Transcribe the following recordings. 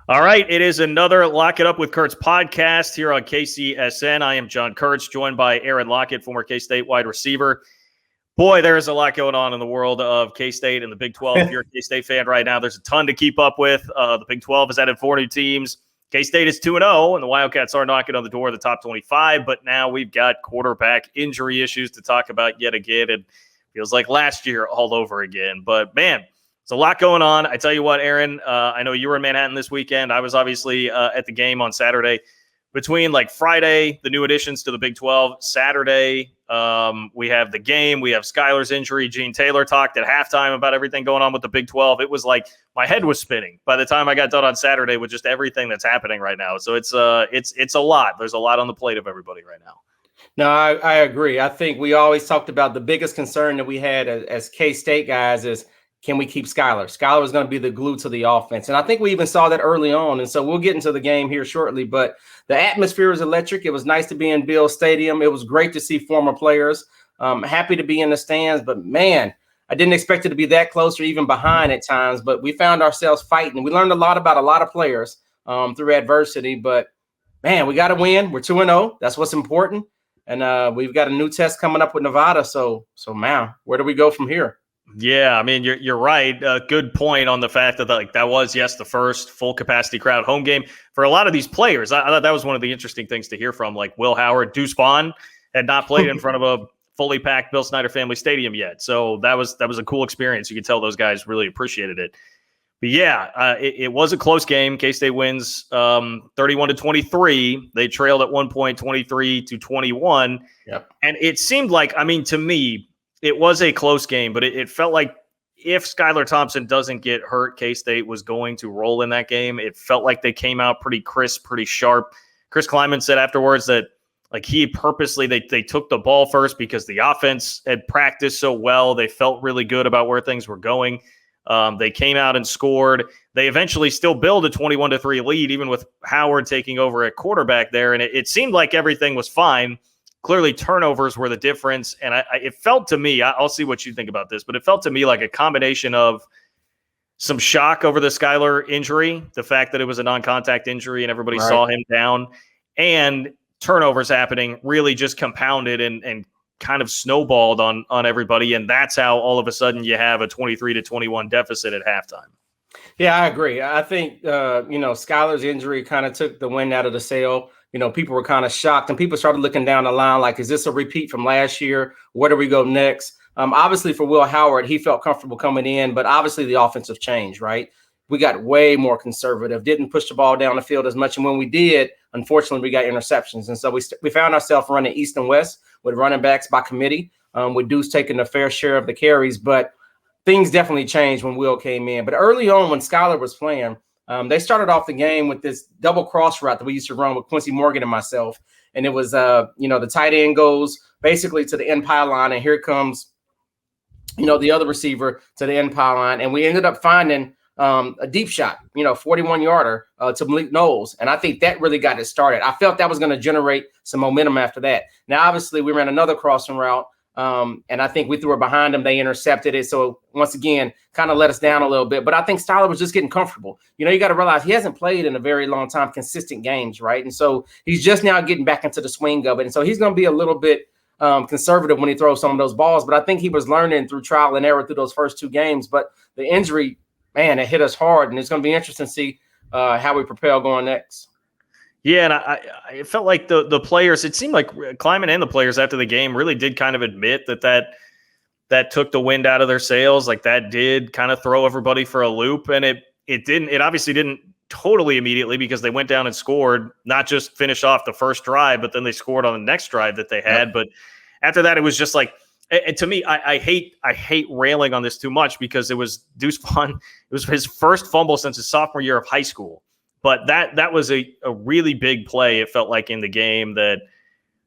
All right, it is another Lock It Up with Kurtz podcast here on KCSN. I am John Kurtz, joined by Aaron Lockett, former K-State wide receiver. Boy, there is a lot going on in the world of K-State and the Big 12. If you're a K-State fan right now, there's a ton to keep up with. The Big 12 has added 4 new teams. K-State is 2-0, and the Wildcats are knocking on the door of the top 25. But now we've got quarterback injury issues to talk about yet again. It feels like last year all over again. But, man, it's a lot going on. I tell you what, Aaron, I know you were in Manhattan this weekend. I was obviously at the game on Saturday. Between like Friday, the new additions to the Big 12, Saturday, we have the game. We have Skylar's injury. Gene Taylor talked at halftime about everything going on with the Big 12. It was like my head was spinning by the time I got done on Saturday with just everything that's happening right now. So it's a lot. There's a lot on the plate of everybody right now. No, I agree. I think we always talked about the biggest concern that we had as K-State guys is, can we keep Skylar? Skylar is going to be the glue to the offense. And I think we even saw that early on. And so we'll get into the game here shortly. But the atmosphere is electric. It was nice to be in Bill Stadium. It was great to see former players. Happy to be in the stands. But, man, I didn't expect it to be that close or even behind at times. But we found ourselves fighting. We learned a lot about a lot of players through adversity. But, man, we got to win. We're 2-0. That's what's important. And we've got a new test coming up with Nevada. So, man, where do we go from here? Yeah, I mean, you're right. Good point on the fact that that was, yes, the first full capacity crowd home game for a lot of these players. I thought that was one of the interesting things to hear from, like Will Howard. Deuce Vaughn had not played in front of a fully packed Bill Snyder Family Stadium yet. So that was a cool experience. You could tell those guys really appreciated it. But yeah, it was a close game. K-State wins 31-23. They trailed at one point 23-21. Yep. And it seemed like, I mean, to me, it was a close game, but it felt like if Skylar Thompson doesn't get hurt, K-State was going to roll in that game. It felt like they came out pretty crisp, pretty sharp. Chris Kleiman said afterwards that like he purposely, they took the ball first because the offense had practiced so well. They felt really good about where things were going. They came out and scored. They eventually still build a 21-3 lead, even with Howard taking over at quarterback there. And it seemed like everything was fine. Clearly, turnovers were the difference, and it felt to me, I'll see what you think about this, but it felt to me like a combination of some shock over the Skylar injury, the fact that it was a non-contact injury and everybody saw him down, and turnovers happening really just compounded and kind of snowballed on everybody, and that's how all of a sudden you have a 23-21 deficit at halftime. Yeah, I agree. I think, Skylar's injury kind of took the wind out of the sail. People were kind of shocked and people started looking down the line like, is this a repeat from last year? Where do we go next? Obviously, for Will Howard, he felt comfortable coming in, but obviously the offensive changed, right? We got way more conservative, didn't push the ball down the field as much. And when we did, unfortunately, we got interceptions. And so we found ourselves running east and west with running backs by committee, with Deuce taking a fair share of the carries. But things definitely changed when Will came in. But early on when Skylar was playing, they started off the game with this double cross route that we used to run with Quincy Morgan and myself. And it was, the tight end goes basically to the end pylon, and here comes, the other receiver to the end pylon. And we ended up finding a deep shot, 41-yarder to Malik Knowles. And I think that really got it started. I felt that was going to generate some momentum after that. Now, obviously, we ran another crossing route. And I think we threw it behind them. They intercepted it. So once again, kind of let us down a little bit. But I think Skylar was just getting comfortable. You got to realize he hasn't played in a very long time, consistent games, right? And so he's just now getting back into the swing of it. And so he's going to be a little bit conservative when he throws some of those balls. But I think he was learning through trial and error through those first 2 games. But the injury, man, it hit us hard. And it's going to be interesting to see how we propel going next. Yeah, and I felt like the players, it seemed like Kleiman and the players after the game really did kind of admit that took the wind out of their sails. Like that did kind of throw everybody for a loop. And it obviously didn't totally immediately because they went down and scored, not just finish off the first drive, but then they scored on the next drive that they had. Yep. But after that, it was just like, and to me, I hate railing on this too much because it was Deuce Vaughn. It was his first fumble since his sophomore year of high school. But that was a really big play, it felt like, in the game that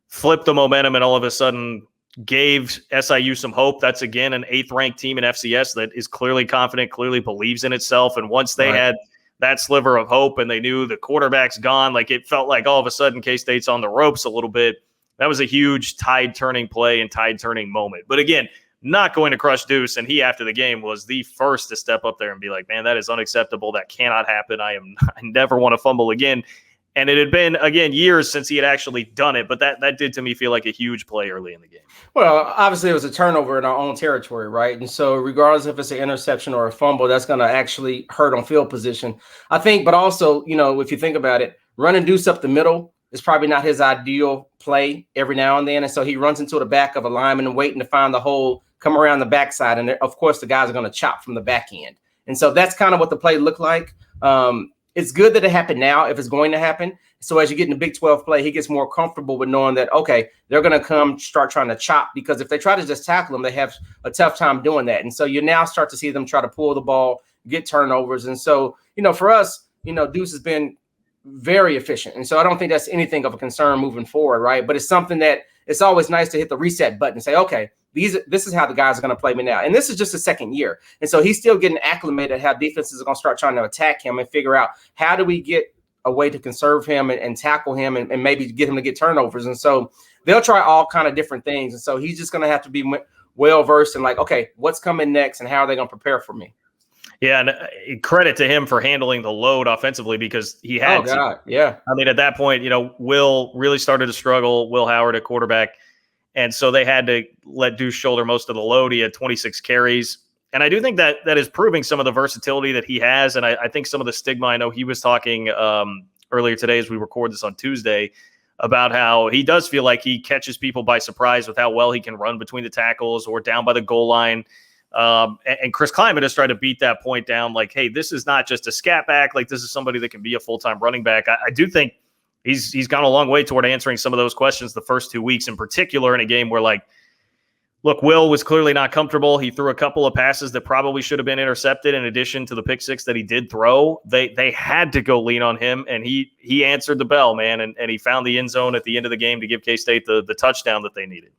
flipped the momentum and all of a sudden gave SIU some hope. That's, again, an 8th-ranked team in FCS that is clearly confident, clearly believes in itself. And once they had that sliver of hope and they knew the quarterback's gone, like it felt like all of a sudden K-State's on the ropes a little bit. That was a huge tide-turning play and tide-turning moment. But again, not going to crush Deuce. And he, after the game, was the first to step up there and be like, man, that is unacceptable. That cannot happen. I never want to fumble again. And it had been, again, years since he had actually done it. But that did to me feel like a huge play early in the game. Well, obviously it was a turnover in our own territory, right? And so regardless if it's an interception or a fumble, that's going to actually hurt on field position, I think. But also, if you think about it, running Deuce up the middle is probably not his ideal play every now and then. And so he runs into the back of a lineman and waiting to find the hole, come around the backside. And of course, the guys are going to chop from the back end. And so that's kind of what the play looked like. It's good that it happened now if it's going to happen. So as you get in the Big 12 play, he gets more comfortable with knowing that, okay, they're going to come start trying to chop, because if they try to just tackle him, they have a tough time doing that. And so you now start to see them try to pull the ball, get turnovers. And so, for us, Deuce has been very efficient. And so I don't think that's anything of a concern moving forward, right? But it's something that it's always nice to hit the reset button and say, okay, this is how the guys are going to play me now. And this is just the second year. And so he's still getting acclimated how defenses are going to start trying to attack him and figure out how do we get a way to conserve him and tackle him and maybe get him to get turnovers. And so they'll try all kind of different things. And so he's just going to have to be well-versed in like, okay, what's coming next and how are they going to prepare for me? Yeah, and credit to him for handling the load offensively, because he had to. Yeah. I mean, at that point, Will really started to struggle, Will Howard at quarterback. And so they had to let Deuce shoulder most of the load. He had 26 carries. And I do think that is proving some of the versatility that he has. And I think some of the stigma, I know he was talking earlier today as we record this on Tuesday about how he does feel like he catches people by surprise with how well he can run between the tackles or down by the goal line. And Chris Kleiman has tried to beat that point down. Like, hey, this is not just a scat back. Like, this is somebody that can be a full-time running back. I do think he's gone a long way toward answering some of those questions the first 2 weeks in particular, in a game where, like, look, Will was clearly not comfortable. He threw a couple of passes that probably should have been intercepted in addition to the pick six that he did throw. They had to go lean on him, and he answered the bell, man, and he found the end zone at the end of the game to give K-State the touchdown that they needed.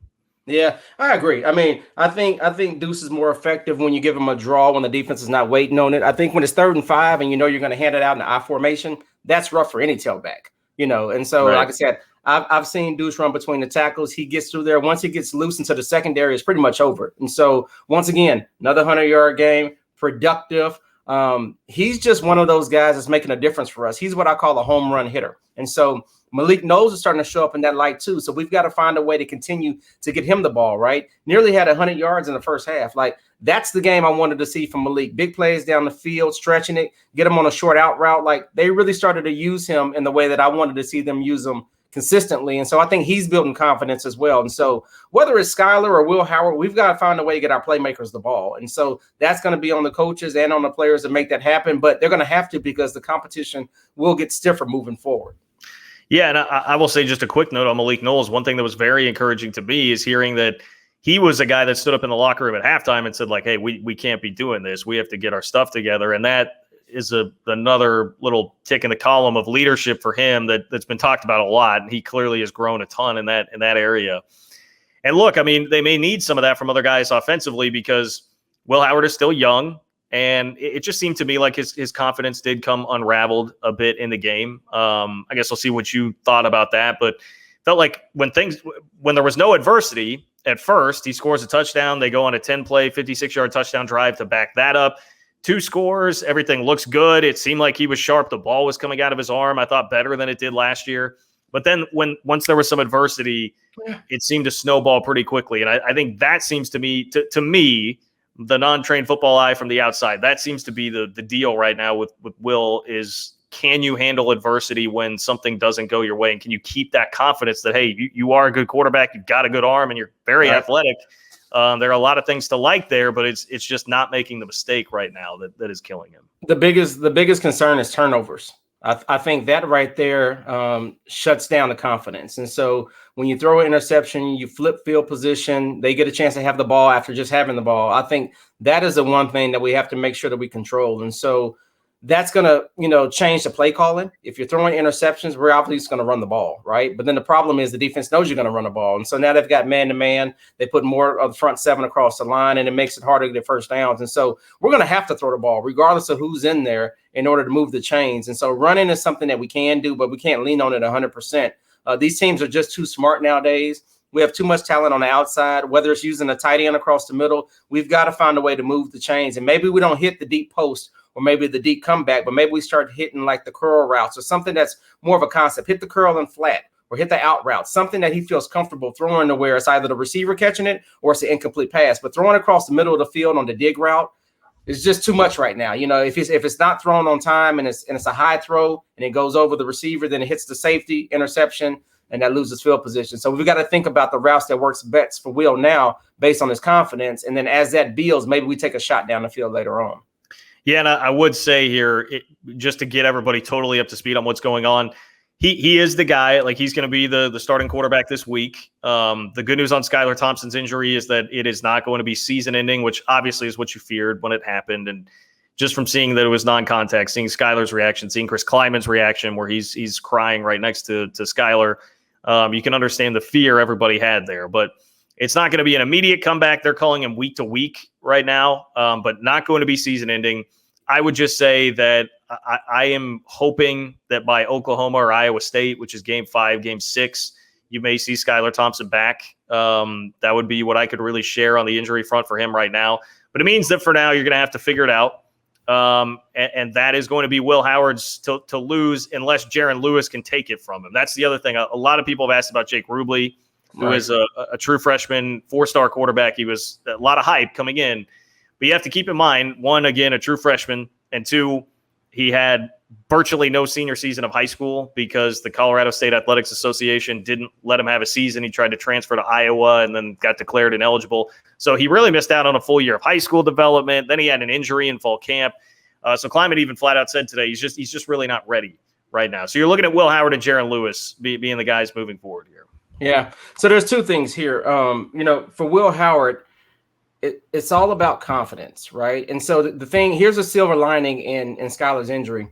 Yeah, I agree. I mean, I think Deuce is more effective when you give him a draw when the defense is not waiting on it. I think when it's 3rd and 5 and you're going to hand it out in the I formation, that's rough for any tailback, And so, right. Like I said, I've seen Deuce run between the tackles. He gets through there. Once he gets loose into the secondary, it's pretty much over. And so, once again, another 100-yard game, productive. He's just one of those guys that's making a difference for us. He's what I call a home run hitter. And so Malik Knowles is starting to show up in that light too. So we've got to find a way to continue to get him the ball, right? Nearly had 100 yards in the first half. Like, that's the game I wanted to see from Malik. Big plays down the field, stretching it, get him on a short out route. Like, they really started to use him in the way that I wanted to see them use him consistently. And so I think he's building confidence as well. And so whether it's Skylar or Will Howard, we've got to find a way to get our playmakers the ball. And so that's going to be on the coaches and on the players to make that happen. But they're going to have to, because the competition will get stiffer moving forward. Yeah, and I will say just a quick note on Malik Knowles. One thing that was very encouraging to me is hearing that he was a guy that stood up in the locker room at halftime and said, like, hey, we can't be doing this. We have to get our stuff together. And that is another little tick in the column of leadership for him that's been talked about a lot. And he clearly has grown a ton in that area. And look, I mean, they may need some of that from other guys offensively, because Will Howard is still young. And it just seemed to me like his confidence did come unraveled a bit in the game. I guess I'll see what you thought about that. But felt like when there was no adversity at first, he scores a touchdown. They go on a 10-play, 56-yard touchdown drive to back that up. 2 scores. Everything looks good. It seemed like he was sharp. The ball was coming out of his arm. I thought better than it did last year. But then once there was some adversity, it seemed to snowball pretty quickly. And I think that seems to me, to me, the non-trained football eye from the outside, that seems to be the deal right now with Will is, can you handle adversity when something doesn't go your way? And can you keep that confidence that, hey, you are a good quarterback, you've got a good arm, and you're very athletic. There are a lot of things to like there, but it's just not making the mistake right now that is killing him. The biggest concern is turnovers. I think that right there shuts down the confidence. And so when you throw an interception, you flip field position, they get a chance to have the ball after just having the ball. I think that is the one thing that we have to make sure that we control. And so that's going to, change the play calling. If you're throwing interceptions, we're obviously going to run the ball, right? But then the problem is the defense knows you're going to run the ball. And so now they've got man-to-man. They put more of the front 7 across the line, and it makes it harder to get first downs. And so we're going to have to throw the ball regardless of who's in there in order to move the chains. And so running is something that we can do, but we can't lean on it 100%. These teams are just too smart nowadays. We have too much talent on the outside, whether it's using a tight end across the middle. We've got to find a way to move the chains. And maybe we don't hit the deep post or maybe the deep comeback, but maybe we start hitting like the curl routes or something that's more of a concept. Hit the curl and flat or hit the out route, something that he feels comfortable throwing to where it's either the receiver catching it or it's an incomplete pass. But throwing across the middle of the field on the dig route is just too much right now. You know, if it's not thrown on time and it's a high throw and it goes over the receiver, then it hits the safety, interception, and that loses field position. So we've got to think about the routes that works best for Will now based on his confidence. And then as that builds, maybe we take a shot down the field later on. Yeah, and I would say here, just to get everybody totally up to speed on what's going on, he is the guy. Like, he's going to be the starting quarterback this week. The good news on Skylar Thompson's injury is that it is not going to be season-ending, which obviously is what you feared when it happened. And just from seeing that it was non-contact, seeing Skylar's reaction, seeing Chris Kleiman's reaction where he's crying right next to Skylar, you can understand the fear everybody had there. But it's not going to be an immediate comeback. They're calling him week to week right now, but not going to be season-ending. I would just say that I am hoping that by Oklahoma or Iowa State, which is game 5, game 6, you may see Skylar Thompson back. That would be what I could really share on the injury front for him right now. But it means that for now, you're going to have to figure it out. And that is going to be Will Howard's to lose unless Jaron Lewis can take it from him. That's the other thing. A lot of people have asked about Jake Rubley, who is a true freshman, 4-star quarterback. He was a lot of hype coming in. But you have to keep in mind, 1, again, a true freshman, and 2, he had virtually no senior season of high school because the Colorado State Athletics Association didn't let him have a season. He tried to transfer to Iowa and then got declared ineligible. So he really missed out on a full year of high school development. Then he had an injury in fall camp. So Kleiman even flat out said today he's just really not ready right now. So you're looking at Will Howard and Jaron Lewis being the guys moving forward here. Yeah. So there's 2 things here. For Will Howard, it's all about confidence, right? And so the thing, here's a silver lining in Skylar's injury.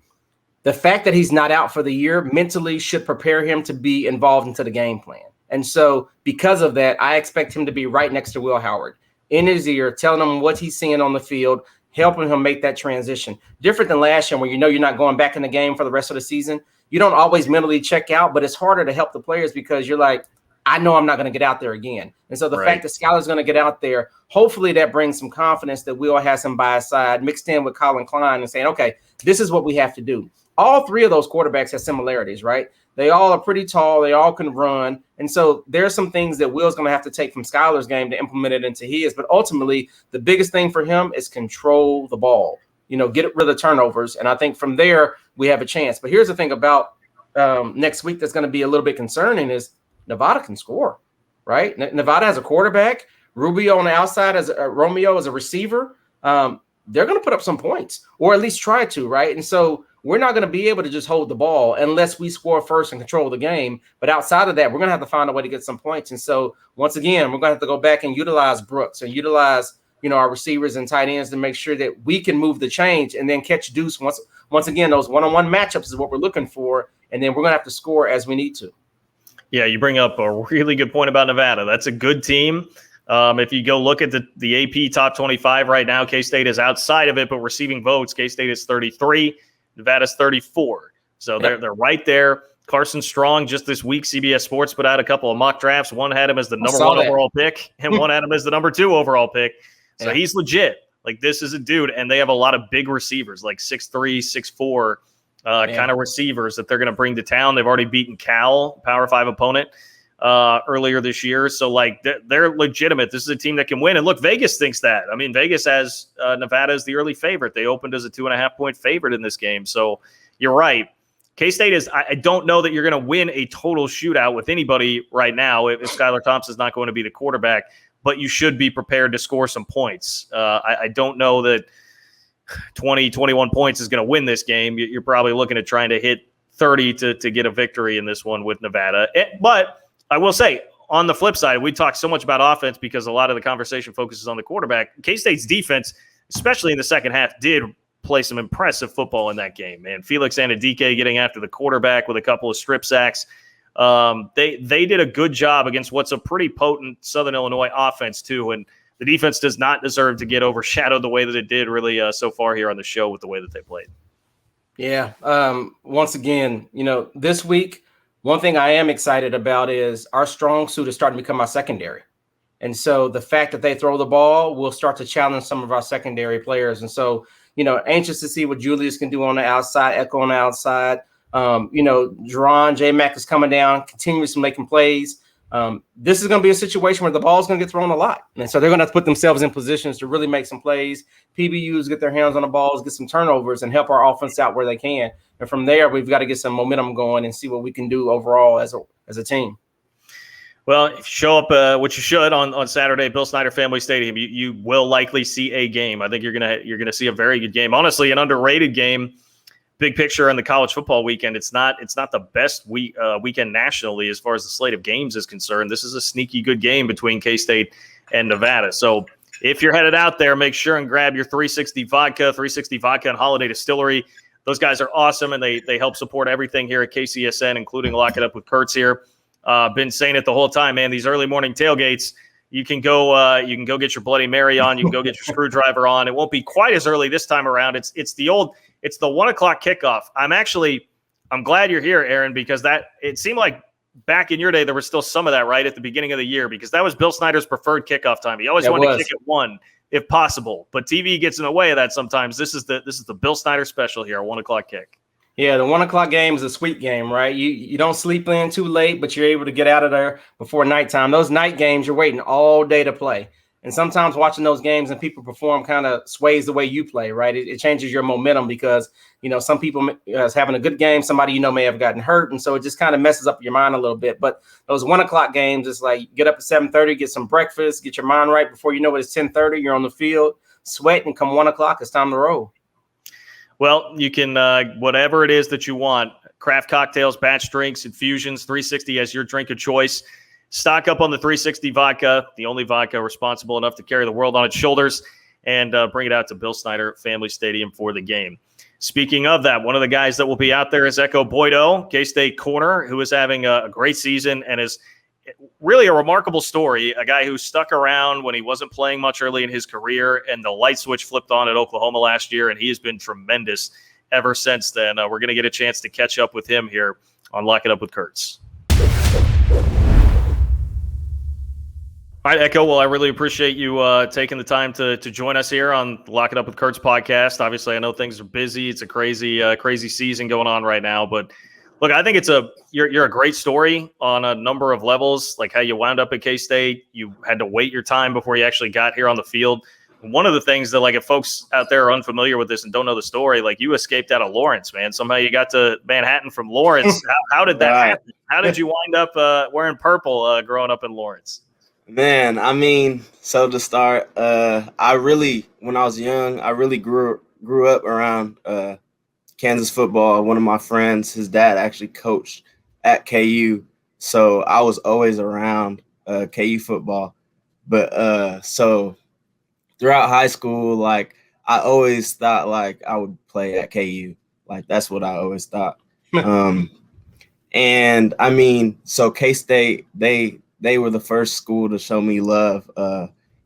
The fact that he's not out for the year mentally should prepare him to be involved into the game plan. And so because of that, I expect him to be right next to Will Howard in his ear, telling him what he's seeing on the field, helping him make that transition. Different than last year where you know you're not going back in the game for the rest of the season. You don't always mentally check out, but it's harder to help the players because you're like, I know I'm not going to get out there again. And so the fact that Skylar's going to get out there, hopefully that brings some confidence that Will has him by his side, mixed in with Colin Klein and saying, okay, this is what we have to do. All 3 of those quarterbacks have similarities, right? They all are pretty tall. They all can run. And so there's some things that Will's going to have to take from Skylar's game to implement it into his. But ultimately, the biggest thing for him is control the ball, get rid of the turnovers. And I think from there, we have a chance. But here's the thing about next week that's going to be a little bit concerning is Nevada can score, right? Nevada has a quarterback. Rubio on the outside as Romeo as a receiver. They're going to put up some points or at least try to, right? And so we're not going to be able to just hold the ball unless we score first and control the game. But outside of that, we're going to have to find a way to get some points. And so once again, we're going to have to go back and utilize Brooks and utilize, our receivers and tight ends to make sure that we can move the change and then catch deuce. Once again, those one-on-one matchups is what we're looking for. And then we're going to have to score as we need to. Yeah, you bring up a really good point about Nevada. That's a good team. If you go look at the AP top 25 right now, K-State is outside of it, but receiving votes, K-State is 33, Nevada's 34. So they're right there. Carson Strong, just this week, CBS Sports put out a couple of mock drafts. One had him as the number 1 overall pick, and one had him as the number 2 overall pick. So he's legit. Like, this is a dude, and they have a lot of big receivers, like 6'3", 6'4", kind of receivers that they're going to bring to town. They've already beaten Cal, Power 5 opponent, earlier this year. So, like, they're legitimate. This is a team that can win. And look, Vegas thinks that. I mean, Vegas has Nevada as the early favorite. They opened as a 2.5-point favorite in this game. So you're right. K-State is – I don't know that you're going to win a total shootout with anybody right now if Skylar Thompson's not going to be the quarterback, but you should be prepared to score some points. I don't know that 20, 21 points is going to win this game. You're probably looking at trying to hit 30 to get a victory in this one with Nevada. But I will say, on the flip side, we talked so much about offense because a lot of the conversation focuses on the quarterback. K-State's defense, especially in the second half, did play some impressive football in that game. And Felix Anadike getting after the quarterback with a couple of strip sacks. They did a good job against what's a pretty potent Southern Illinois offense, too. And the defense does not deserve to get overshadowed the way that it did really so far here on the show with the way that they played. Yeah. Once again, this week One thing I am excited about is our strong suit is starting to become our secondary. And so the fact that they throw the ball will start to challenge some of our secondary players. And so, anxious to see what Julius can do on the outside, Ekow on the outside. Jerron, J-Mac is coming down, continuously making plays. This is going to be a situation where the ball is going to get thrown a lot. And so they're going to have to put themselves in positions to really make some plays. PBUs get their hands on the balls, get some turnovers, and help our offense out where they can. And from there, we've got to get some momentum going and see what we can do overall as a team. Well, if you show up, which you should on Saturday, Bill Snyder Family Stadium, you will likely see a game. I think you're gonna see a very good game. Honestly, an underrated game. Big picture on the college football weekend. It's not the best weekend nationally as far as the slate of games is concerned. This is a sneaky good game between K-State and Nevada. So if you're headed out there, make sure and grab your 360 Vodka and Holiday Distillery. Those guys are awesome, and they help support everything here at KCSN, including Lock It Up with Kurtz here. Been saying it the whole time, man. These early morning tailgates, you can go get your Bloody Mary on. You can go get your screwdriver on. It won't be quite as early this time around. It's the 1:00 kickoff. I'm glad you're here, Aaron, because it seemed like back in your day there was still some of that right at the beginning of the year, because that was Bill Snyder's preferred kickoff time. He always wanted to kick at 1 if possible, but TV gets in the way of that sometimes. This is the Bill Snyder special here, 1:00 kick. Yeah, the 1:00 game is a sweet game, right? You don't sleep in too late, but you're able to get out of there before nighttime. Those night games, you're waiting all day to play. And sometimes watching those games and people perform kind of sways the way you play, right? It changes your momentum because, some people is having a good game. Somebody may have gotten hurt. And so it just kind of messes up your mind a little bit. But those 1:00 games, it's like get up at 7:30, get some breakfast, get your mind right. Before you know it, it's 10:30. You're on the field, sweat, and come 1:00, it's time to roll. Well, you can, whatever it is that you want, craft cocktails, batch drinks, infusions, 360 as your drink of choice. Stock up on the 360 vodka, the only vodka responsible enough to carry the world on its shoulders, and bring it out to Bill Snyder Family Stadium for the game. Speaking of that, one of the guys that will be out there is Ekow Boye-Doe, K-State corner, who is having a great season and is really a remarkable story, a guy who stuck around when he wasn't playing much early in his career, and the light switch flipped on at Oklahoma last year, and he has been tremendous ever since then. We're going to get a chance to catch up with him here on Lock It Up with Kurtz. All right, Ekow, well, I really appreciate you taking the time to join us here on the Lock It Up with Kurtz podcast. Obviously, I know things are busy. It's a crazy season going on right now, but look, I think you're a great story on a number of levels, like how you wound up at K-State. You had to wait your time before you actually got here on the field. One of the things that, like, if folks out there are unfamiliar with this and don't know the story, like, you escaped out of Lawrence, man. Somehow you got to Manhattan from Lawrence. How did that happen? How did you wind up wearing purple growing up in Lawrence? Man, I mean, so to start, when I was young, I really grew up around Kansas football. One of my friends, his dad actually coached at KU, so I was always around KU football. But so throughout high school, like, I always thought like I would play at KU. Like, that's what I always thought. And I mean, so K-State, they were the first school to show me love.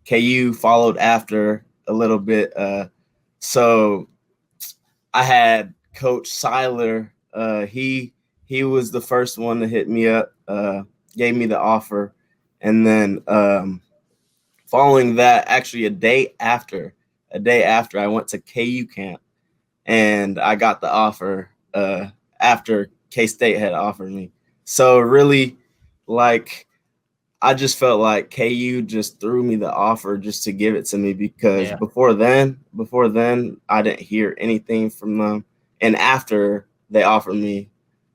KU followed after a little bit. So I had Coach Skylar. He was the first one to hit me up, gave me the offer. And then following that, actually a day after, I went to KU camp, and I got the offer after K-State had offered me. So really, like, I just felt like KU just threw me the offer just to give it to me, because before then, I didn't hear anything from them. And after they offered me,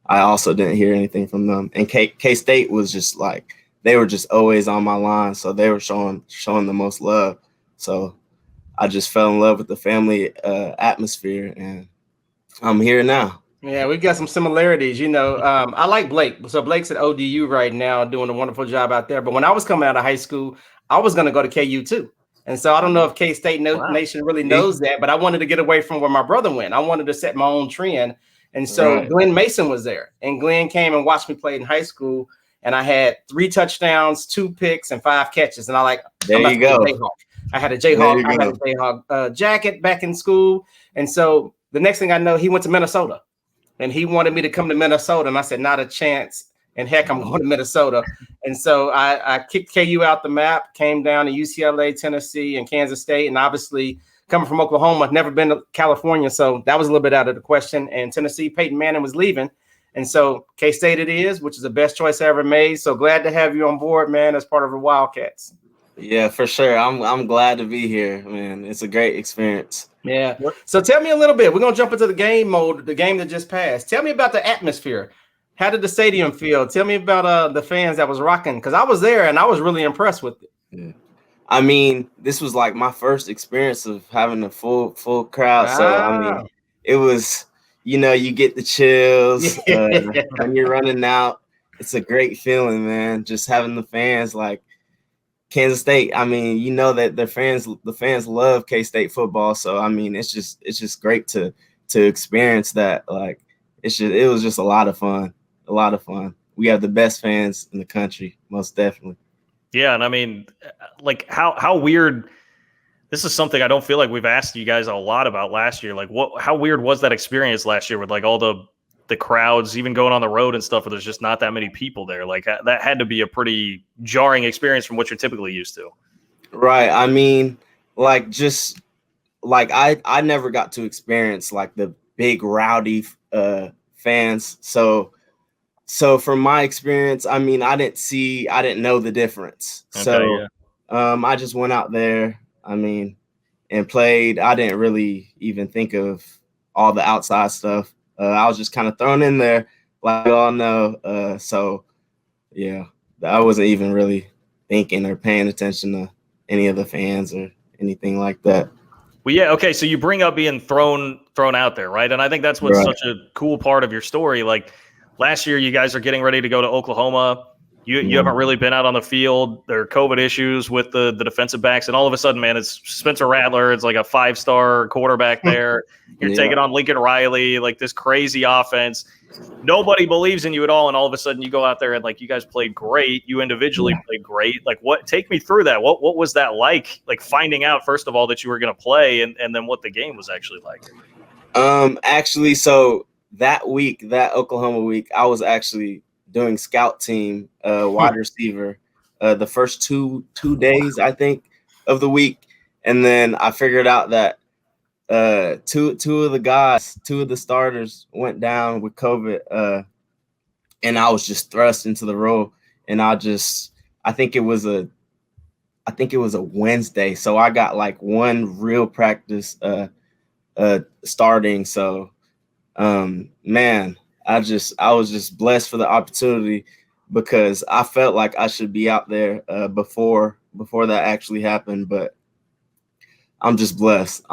I also didn't hear anything from them. And K-State was just like, they were just always on my line. So they were showing the most love. So I just fell in love with the family atmosphere, and I'm here now. Yeah, we've got some similarities. I like Blake. So Blake's at ODU right now doing a wonderful job out there. But when I was coming out of high school, I was going to go to KU too. And so I don't know if K-State Nation really knows that, but I wanted to get away from where my brother went. I wanted to set my own trend. And so Glenn Mason was there. And Glenn came and watched me play in high school. And I had 3 touchdowns, 2 picks, and 5 catches. And there you go. I had a Jayhawk jacket back in school. And so the next thing I know, he went to Minnesota. and he wanted me to come to Minnesota, and I said, not a chance. And heck, I'm going to Minnesota. And so I kicked KU out the map, came down to UCLA, Tennessee, and Kansas State. And obviously, coming from Oklahoma, I've never been to California. So that was a little bit out of the question. And Tennessee, Peyton Manning was leaving. And so K-State it is, which is the best choice I ever made. So glad to have you on board, man, as part of the Wildcats. Yeah, for sure. I'm glad to be here, man. It's a great experience. Yeah. So tell me a little bit. We're going to jump into the game mode, the game that just passed. Tell me about the atmosphere. How did the stadium feel? Tell me about the fans that was rocking, because I was there and I was really impressed with it. Yeah. I mean, this was like my first experience of having a full crowd. Wow. So, I mean, it was, you know, you get the chills when you're running out. It's a great feeling, man. Just having the fans like Kansas State. I mean, you know that the fans love K-State football. So, I mean, it's just great to experience that. Like, it was just a lot of fun. A lot of fun. We have the best fans in the country, most definitely. Yeah, and I mean, like how weird. This is something I don't feel like we've asked you guys a lot about last year. Like, how weird was that experience last year with like all the crowds, even going on the road and stuff, where there's just not that many people there. Like that had to be a pretty jarring experience from what you're typically used to. Right. I mean, like just like I never got to experience like the big rowdy fans. So from my experience, I mean, I didn't know the difference. Okay, so I just went out there, I mean, and played. I didn't really even think of all the outside stuff. I was just kind of thrown in there, like you all know. So, yeah, I wasn't even really thinking or paying attention to any of the fans or anything like that. Well, yeah, okay, so you bring up being thrown out there, right? And I think that's what's such a cool part of your story. Like, last year, you guys are getting ready to go to Oklahoma. You haven't really been out on the field. There are COVID issues with the defensive backs. And all of a sudden, man, it's Spencer Rattler. It's like a 5-star quarterback there. You're taking on Lincoln Riley, like this crazy offense. Nobody believes in you at all. And all of a sudden, you go out there and, like, you guys played great. You individually played great. Like, take me through that. What was that like finding out, first of all, that you were going to play and then what the game was actually like? Actually, so that Oklahoma week, I was actually doing scout team wide receiver the first two days, I think, of the week. And then I figured out that two of the starters went down with COVID, and I was just thrust into the role. And I think it was a Wednesday. So I got like one real practice starting. So man, I was just blessed for the opportunity, because I felt like I should be out there before that actually happened. But I'm just blessed.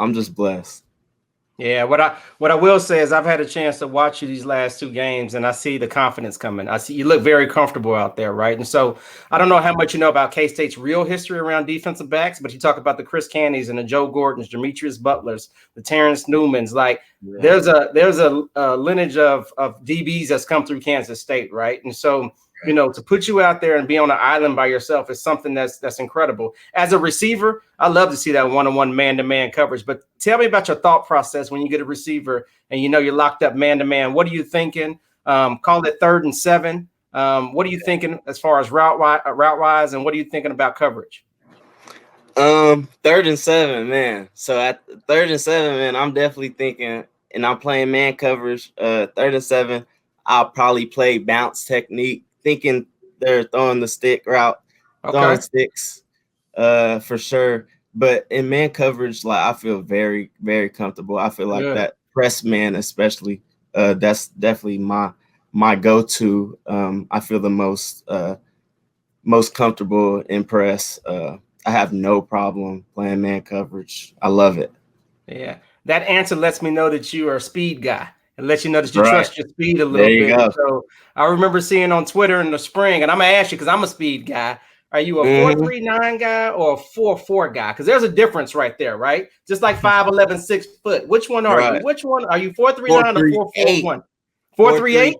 Yeah, what I will say is I've had a chance to watch you these last two games, and I see the confidence coming. I see you look very comfortable out there, right? And so I don't know how much you know about K-State's real history around defensive backs, but you talk about the Chris Cannys and the Joe Gordons, Demetrius Butlers, the Terrence Newmans. Like there's a lineage of DBs that's come through Kansas State, right? And so, you know, to put you out there and be on an island by yourself is something that's incredible. As a receiver, I love to see that one-on-one man-to-man coverage. But tell me about your thought process when you get a receiver and you know you're locked up man-to-man. What are you thinking? Call it 3rd and 7. What are you thinking as far as route-wise, and what are you thinking about coverage? 3rd and 7, man. So at 3rd and 7, man, I'm definitely thinking, and I'm playing man coverage. 3rd and 7, I'll probably play bounce technique, thinking they're throwing the stick route, throwing sticks for sure. But in man coverage, like, I feel very, very comfortable. I feel like that press man, especially, that's definitely my go-to. I feel the most comfortable in press. I have no problem playing man coverage. I love it. Yeah, that answer lets me know that you are a speed guy. And let you know that you trust your speed a little bit. Go. So I remember seeing on Twitter in the spring, and I'm going to ask you because I'm a speed guy. Are you a 4.39 guy or a 4.4 guy? Because there's a difference right there, right? Just like 5'11", 6 foot. Which one are you? Which one are you? 4.39 or 4.41? 4.38?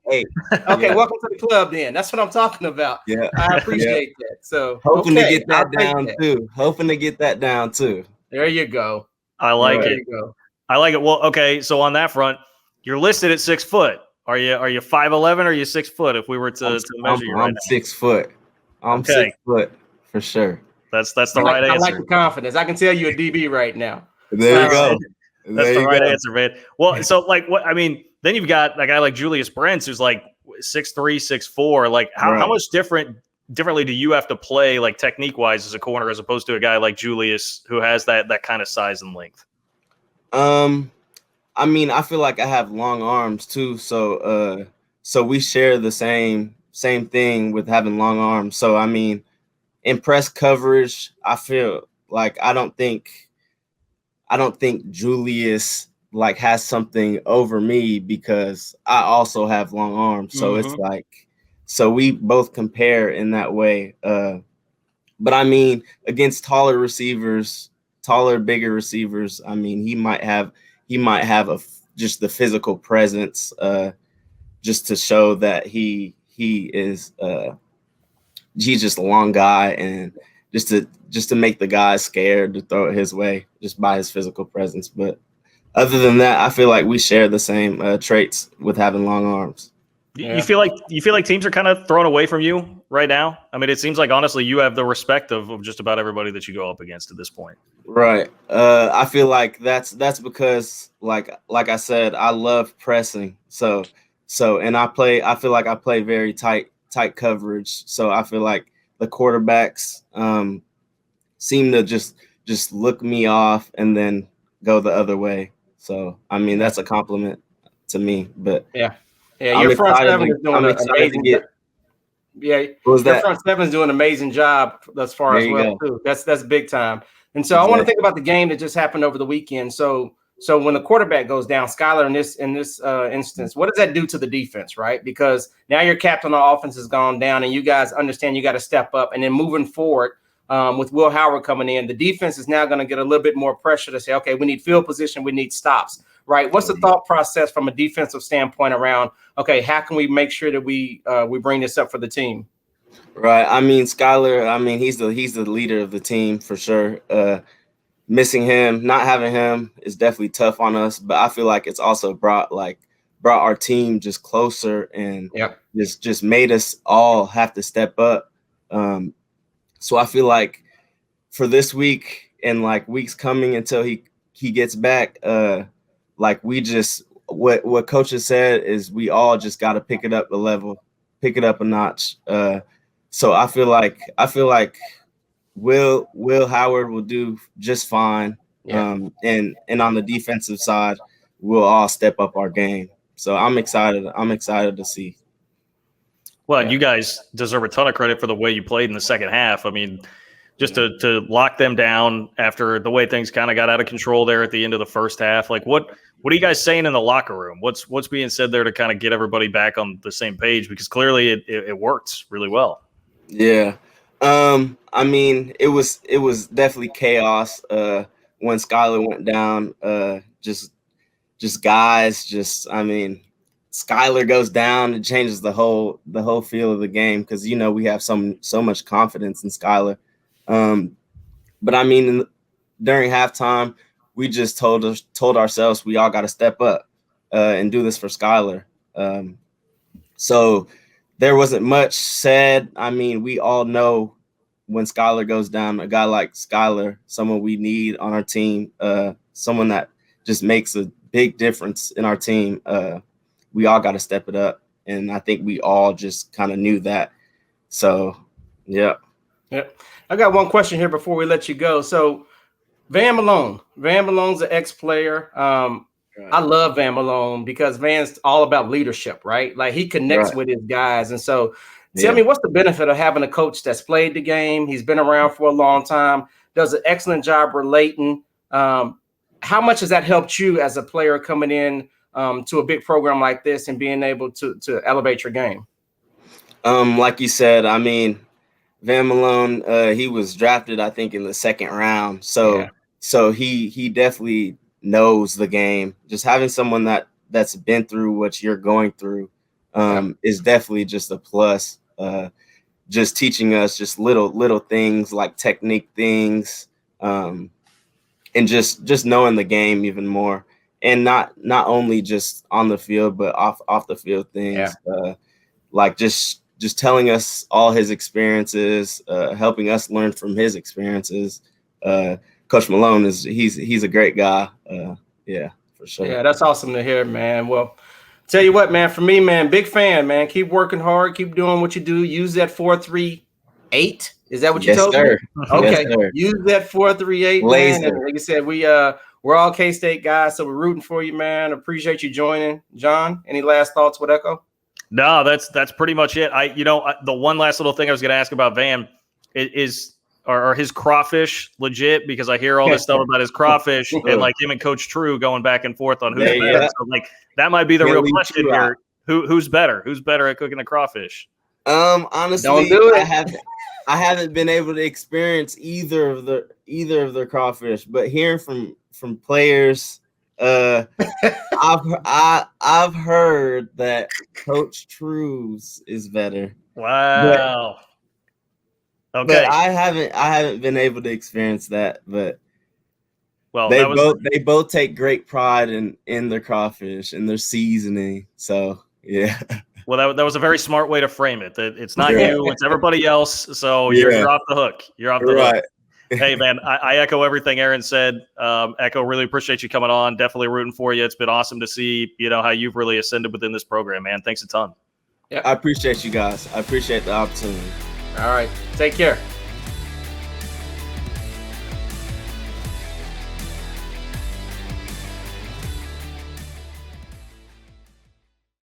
Okay, welcome to the club then. That's what I'm talking about. Yeah. I appreciate that. So hoping to get that down too. Hoping to get that down too. There you go. I like it. I like it. Well, okay, so on that front, you're listed at 6 foot. Are you 5'11" or are you 6 foot? If we were to measure you right I'm now? 6 foot. I'm Okay. 6 foot for sure. That's the right answer. I like the confidence. I can tell you a DB right now. There you go. That's the right answer, man. Well, so like what I mean, then you've got a guy like Julius Brents who's like 6'3", 6'4". Like how much differently do you have to play like technique wise as a corner as opposed to a guy like Julius who has that kind of size and length? I mean, I feel like I have long arms too, so we share the same thing with having long arms. So I mean, in press coverage, I feel like I don't think Julius like has something over me because I also have long arms. So it's like, so we both compare in that way. But I mean, against taller, bigger receivers, I mean, he might have just the physical presence, just to show that he's just a long guy, and just to make the guy scared to throw it his way just by his physical presence. But other than that, I feel like we share the same traits with having long arms. You feel like teams are kind of thrown away from you right now? I mean, it seems like honestly you have the respect of just about everybody that you go up against at this point. Right. I feel like that's because like I said, I love pressing. So and I feel like I play very tight coverage. So I feel like the quarterbacks seem to just look me off and then go the other way. So I mean, that's a compliment to me. But your front seven is doing an amazing job. Yeah, your front seven is doing an amazing job as far as well too. That's big time. And so I want to think about the game that just happened over the weekend. So when the quarterback goes down, Skylar in this instance, what does that do to the defense, right? Because now your captain on offense has gone down, and you guys understand you got to step up. And then moving forward, with Will Howard coming in, the defense is now going to get a little bit more pressure to say, okay, we need field position, we need stops, right? What's the thought process from a defensive standpoint around, okay, how can we make sure that we bring this up for the team? Right. I mean, Skylar, I mean, he's the leader of the team for sure. Missing him, not having him is definitely tough on us, but I feel like it's also brought our team just closer and just made us all have to step up. So I feel like for this week and like weeks coming until he gets back, like we just what coach has said is we all just got to pick it up a notch. So I feel like Will Howard will do just fine. And on the defensive side, we'll all step up our game. So I'm excited. I'm excited to see. Well, you guys deserve a ton of credit for the way you played in the second half. I mean, just to lock them down after the way things kind of got out of control there at the end of the first half. Like, what are you guys saying in the locker room? What's being said there to kind of get everybody back on the same page? Because clearly it worked really well. Yeah. I mean, it was definitely chaos when Skylar went down. I mean, Skylar goes down, it changes the whole feel of the game because we have so much confidence in Skylar. But I mean, during halftime, we just told ourselves we all got to step up and do this for Skylar. So there wasn't much said. I mean, we all know when Skylar goes down, a guy like Skylar, someone we need on our team, someone that just makes a big difference in our team. We all got to step it up. And I think we all just kind of knew that. So, yeah. Yep. I got one question here before we let you go. So Van Malone's an ex-player. I love Van Malone because Van's all about leadership, right? Like he connects with his guys. And so tell me, what's the benefit of having a coach that's played the game? He's been around for a long time, does an excellent job relating. How much has that helped you as a player coming in to a big program like this and being able to elevate your game? Like you said, I mean, Van Malone, he was drafted, I think, in the second round. So he definitely knows the game. Just having someone that's been through what you're going through is definitely just a plus. Just teaching us just little things like technique things, and just knowing the game even more. and not only just on the field, but off the field things. Like just telling us all his experiences, helping us learn from his experiences. Coach Malone he's a great guy. Yeah, for sure. Yeah, that's awesome to hear, man. Well, tell you what, man, for me, man, big fan, man. Keep working hard, keep doing what you do. Use that 4-3-8. Is that what you told me? Okay. Yes, sir. Use that 4-3-8, man. And like I said, we're all K-State guys, so we're rooting for you, man. Appreciate you joining. John, any last thoughts with Ekow? No, that's pretty much it. The one last little thing I was going to ask about Van are his crawfish legit? Because I hear all this stuff about his crawfish and like him and Coach True going back and forth on who's better. Yeah. So like that might be the real question here. Who's better? Who's better at cooking the crawfish? Honestly, don't do it. I haven't been able to experience either of their crawfish, but hearing from players, I've heard that Coach True's is better. Wow. But I haven't been able to experience that. But they both take great pride in their crawfish and their seasoning. So yeah. Well, that was a very smart way to frame it. That it's not you, it's everybody else. So you're off the hook. You're off the hook. Hey, man, I echo everything Aaron said. Ekow, really appreciate you coming on. Definitely rooting for you. It's been awesome to see, how you've really ascended within this program, man. Thanks a ton. Yeah, I appreciate you guys. I appreciate the opportunity. All right. Take care.